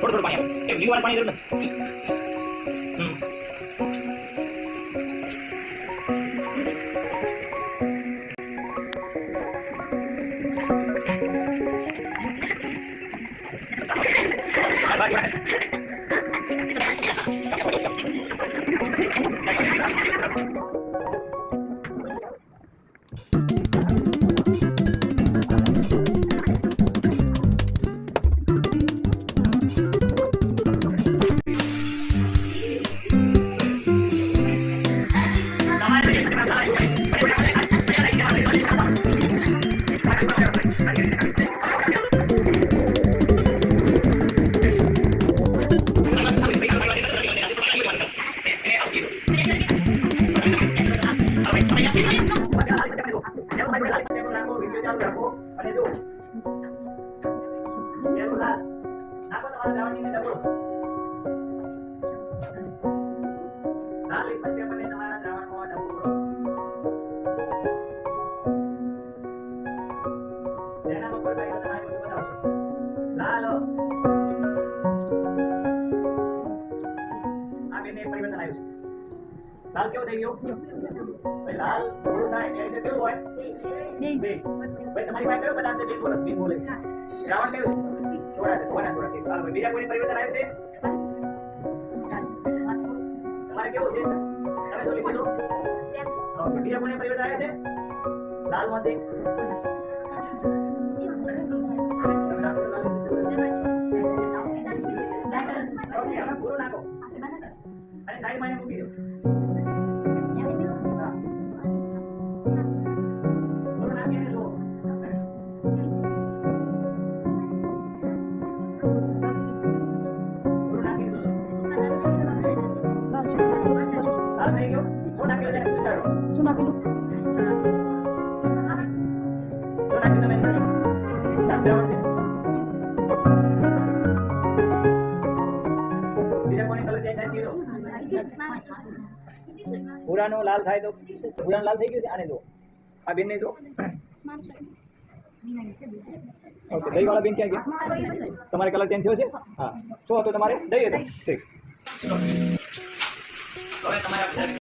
થોડું પાણી આપો. એ લીલું પાણી જરૂર નથી. લાલ કેવો થઈ ગયો? ભાઈ લાલ થોડું થાય એ રીતે કેવું હોય? બે. ભાઈ તમારી પાસે કયો પદાર્થ છે? બે બોલે. દ્રાવણ કયું છે? થોડા છે. હાલો ભાઈ બીજા કોઈ પરિવર્તન આવ્યું છે? તમારે કેવું છે? તમે શું લીધું? બીજા કોઈ પરિવર્તન આવ્યું છે? લાલ માંથી પૂરું નાખો અને સાઈડમાં મૂકી દો. ભૂરાનો લાલ થાય તો ભૂરાનો લાલ થઈ ગયું છે. આને જો આ બેન ને જો. ઓકે દહીં વાળા બેન ક્યાં ગયા? તમારે કલર ચેન્જ થયો છે? હા શું હતું તમારે? દહીં હતું. ઠીક. હવે તમારે